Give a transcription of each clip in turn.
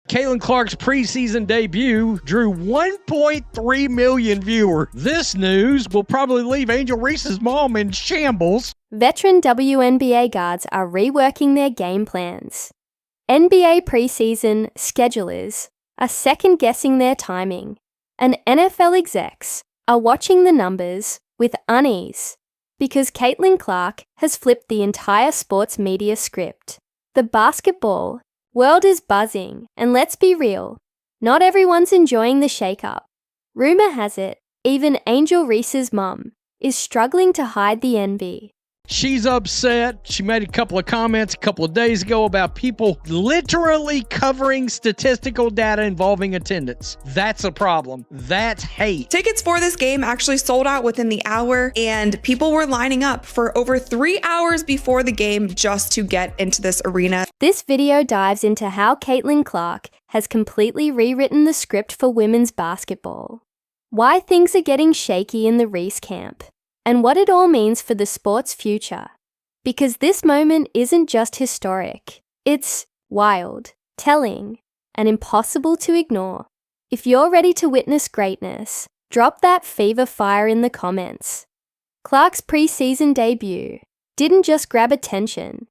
Caitlin Clark's preseason debut drew 1.3 million viewers. This news will probably leave Angel Reese's mom in shambles. Veteran WNBA guards are reworking their game plans. NBA preseason schedulers are second-guessing their timing, and NFL execs are watching the numbers with unease because Caitlin Clark has flipped the entire sports media script. The basketball world is buzzing, and let's be real, not everyone's enjoying the shakeup. Rumor has it, even Angel Reese's mum is struggling to hide the envy. She's upset. She made a couple of comments a couple of days ago about people literally covering statistical data involving attendance. That's a problem. That's hate. Tickets for this game actually sold out within the hour, and people were lining up for over 3 hours before the game just to get into this arena. This video dives into how Caitlin Clark has completely rewritten the script for women's basketball, why things are getting shaky in the Reese camp, and what it all means for the sport's future. Because this moment isn't just historic, it's wild, telling, and impossible to ignore. If you're ready to witness greatness, drop that fever fire in the comments. Clark's preseason debut didn't just grab attention,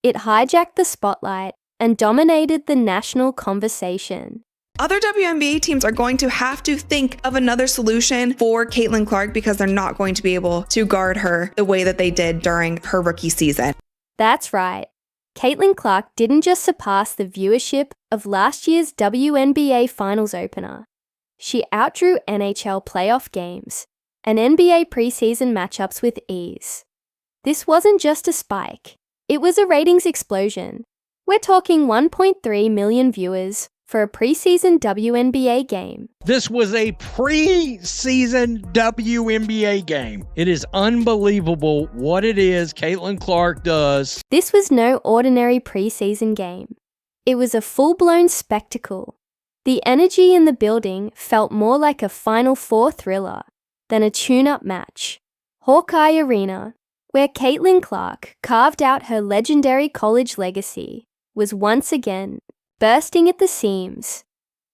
it hijacked the spotlight and dominated the national conversation. Other WNBA teams are going to have to think of another solution for Caitlin Clark because they're not going to be able to guard her the way that they did during her rookie season. That's right. Caitlin Clark didn't just surpass the viewership of last year's WNBA Finals opener. She outdrew NHL playoff games and NBA preseason matchups with ease. This wasn't just a spike. It was a ratings explosion. We're talking 1.3 million viewers for a preseason WNBA game. This was a preseason WNBA game. It is unbelievable what it is Caitlin Clark does. This was no ordinary preseason game. It was a full-blown spectacle. The energy in the building felt more like a Final Four thriller than a tune-up match. Hawkeye Arena, where Caitlin Clark carved out her legendary college legacy, was once again bursting at the seams.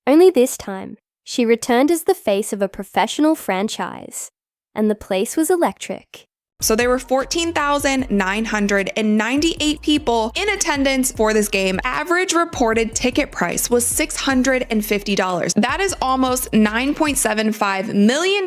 Only this time, she returned as the face of a professional franchise, and the place was electric. So there were 14,998 people in attendance for this game. Average reported ticket price was $650. That is almost $9.75 million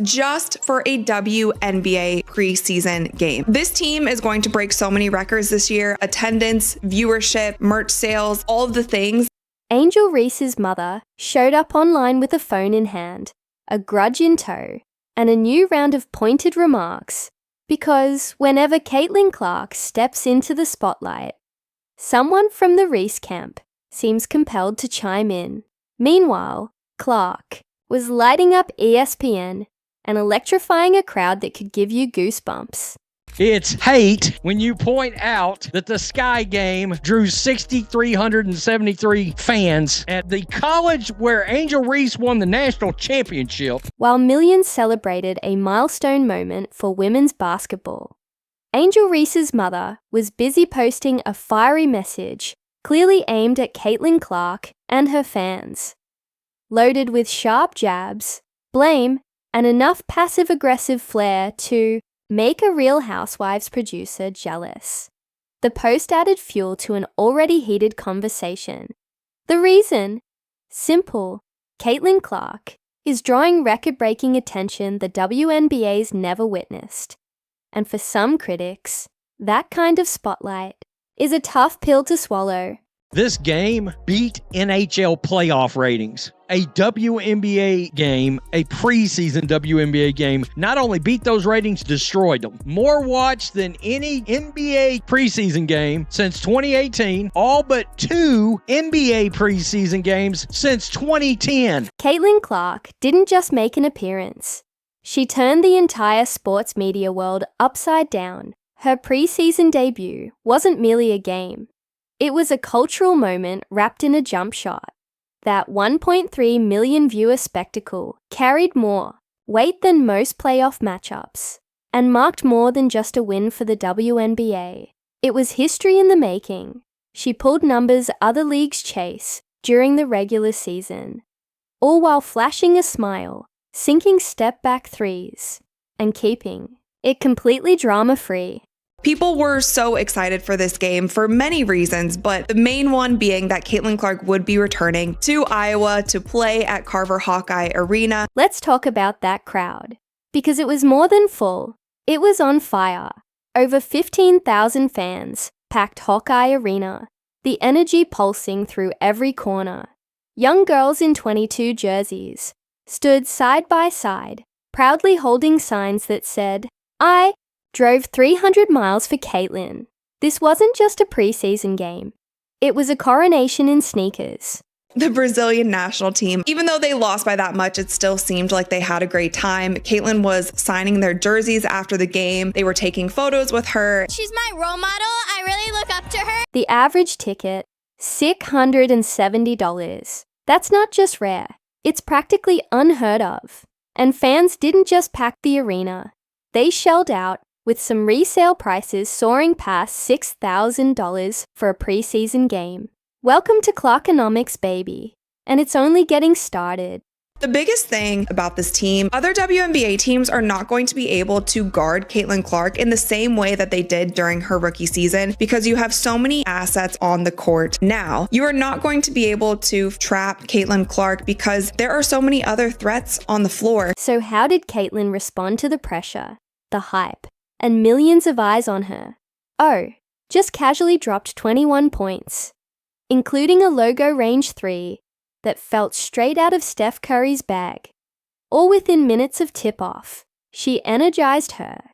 just for a WNBA preseason game. This team is going to break so many records this year: attendance, viewership, merch sales, all of the things. Angel Reese's mother showed up online with a phone in hand, a grudge in tow, and a new round of pointed remarks. Because whenever Caitlin Clark steps into the spotlight, someone from the Reese camp seems compelled to chime in. Meanwhile, Clark was lighting up ESPN and electrifying a crowd that could give you goosebumps. It's hate when you point out that the Sky game drew 6,373 fans at the college where Angel Reese won the national championship. While millions celebrated a milestone moment for women's basketball, Angel Reese's mother was busy posting a fiery message clearly aimed at Caitlin Clark and her fans. Loaded with sharp jabs, blame, and enough passive-aggressive flair to make a Real Housewives producer jealous. The post added fuel to an already heated conversation. The reason? Simple. Caitlin Clark is drawing record-breaking attention the WNBA's never witnessed. And for some critics, that kind of spotlight is a tough pill to swallow. This game beat NHL playoff ratings. A WNBA game, a preseason WNBA game, not only beat those ratings, destroyed them. More watched than any NBA preseason game since 2018, all but 2 NBA preseason games since 2010. Caitlin Clark didn't just make an appearance. She turned the entire sports media world upside down. Her preseason debut wasn't merely a game. It was a cultural moment wrapped in a jump shot. That 1.3 million viewer spectacle carried more weight than most playoff matchups and marked more than just a win for the WNBA. It was history in the making. She pulled numbers other leagues chase during the regular season, all while flashing a smile, sinking step-back threes, and keeping it completely drama-free. People were so excited for this game for many reasons, but the main one being that Caitlin Clark would be returning to Iowa to play at Carver Hawkeye Arena. Let's talk about that crowd, because it was more than full. It was on fire. Over 15,000 fans packed Hawkeye Arena, the energy pulsing through every corner. Young girls in 22 jerseys stood side by side, proudly holding signs that said, "I drove 300 miles for Caitlin." This wasn't just a preseason game. It was a coronation in sneakers. The Brazilian national team, even though they lost by that much, it still seemed like they had a great time. Caitlin was signing their jerseys after the game. They were taking photos with her. She's my role model. I really look up to her. The average ticket, $670. That's not just rare. It's practically unheard of. And fans didn't just pack the arena. They shelled out, with some resale prices soaring past $6,000 for a preseason game. Welcome to Clarkonomics, baby. And it's only getting started. The biggest thing about this team, other WNBA teams are not going to be able to guard Caitlin Clark in the same way that they did during her rookie season because you have so many assets on the court now. You are not going to be able to trap Caitlin Clark because there are so many other threats on the floor. So how did Caitlin respond to the pressure, the hype, and millions of eyes on her? Oh, just casually dropped 21 points, including a logo range 3 that felt straight out of Steph Curry's bag. All within minutes of tip-off, she energized her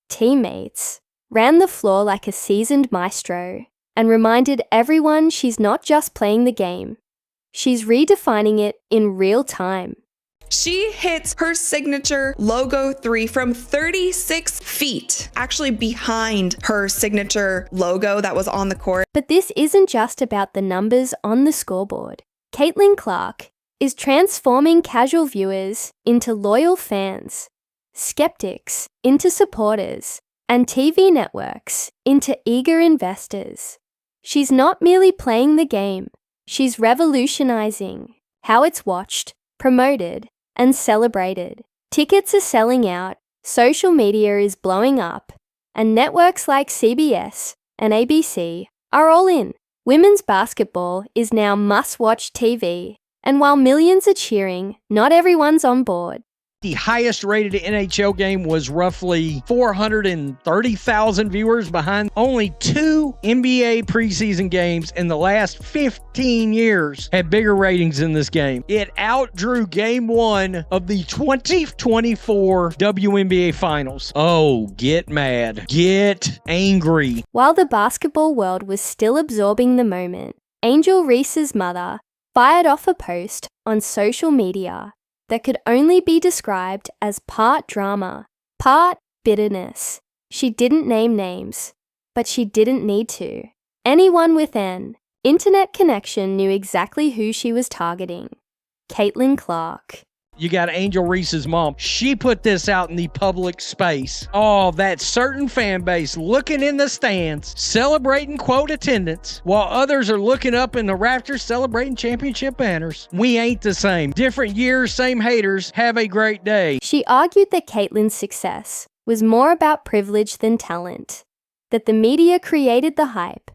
teammates, ran the floor like a seasoned maestro, and reminded everyone she's not just playing the game, she's redefining it in real time. She hits her signature logo 3 from 36 feet, actually behind her signature logo that was on the court. But this isn't just about the numbers on the scoreboard. Caitlin Clark is transforming casual viewers into loyal fans, skeptics into supporters, and TV networks into eager investors. She's not merely playing the game, she's revolutionizing how it's watched, promoted, and celebrated. Tickets are selling out, social media is blowing up, and networks like CBS and ABC are all in. Women's basketball is now must-watch TV, and while millions are cheering, not everyone's on board. The highest rated NHL game was roughly 430,000 viewers, behind only 2 NBA preseason games in the last 15 years had bigger ratings than this game. It outdrew Game 1 of the 2024 WNBA Finals. Oh, get mad. Get angry. While the basketball world was still absorbing the moment, Angel Reese's mother fired off a post on social media that could only be described as part drama, part bitterness. She didn't name names, but she didn't need to. Anyone with an internet connection knew exactly who she was targeting. Caitlin Clark. You got Angel Reese's mom. She put this out in the public space. Oh, that certain fan base looking in the stands, celebrating quote attendance, while others are looking up in the rafters celebrating championship banners. We ain't the same. Different years, same haters. Have a great day. She argued that Caitlin's success was more about privilege than talent, that the media created the hype,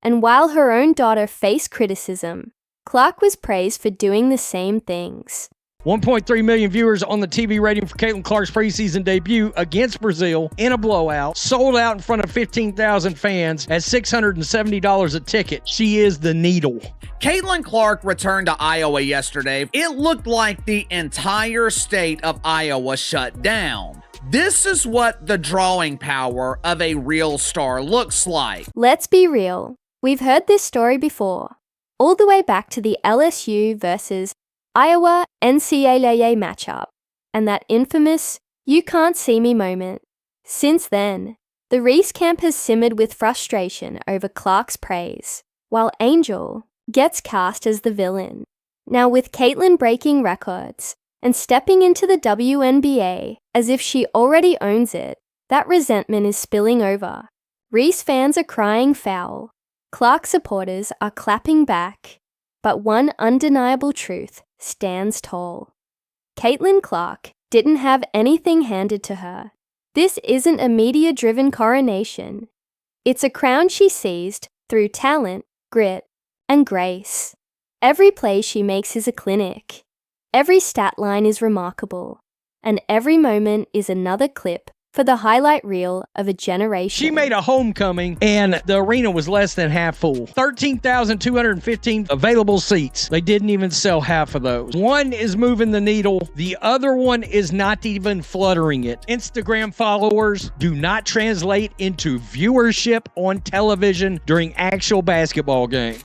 and while her own daughter faced criticism, Clark was praised for doing the same things. 1.3 million viewers on the TV rating for Caitlin Clark's preseason debut against Brazil in a blowout. Sold out in front of 15,000 fans at $670 a ticket. She is the needle. Caitlin Clark returned to Iowa yesterday. It looked like the entire state of Iowa shut down. This is what the drawing power of a real star looks like. Let's be real. We've heard this story before, all the way back to the LSU versus Iowa NCAA matchup, and that infamous "you can't see me" moment. Since then, the Reese camp has simmered with frustration over Clark's praise, while Angel gets cast as the villain. Now with Caitlin breaking records and stepping into the WNBA as if she already owns it, that resentment is spilling over. Reese fans are crying foul. Clark supporters are clapping back. But one undeniable truth stands tall. Caitlin Clark didn't have anything handed to her. This isn't a media-driven coronation. It's a crown she seized through talent, grit, and grace. Every play she makes is a clinic. Every stat line is remarkable. And every moment is another clip for the highlight reel of a generation. She made a homecoming, and the arena was less than half full. 13,215 available seats. They didn't even sell half of those. One is moving the needle. The other one is not even fluttering it. Instagram followers do not translate into viewership on television during actual basketball games.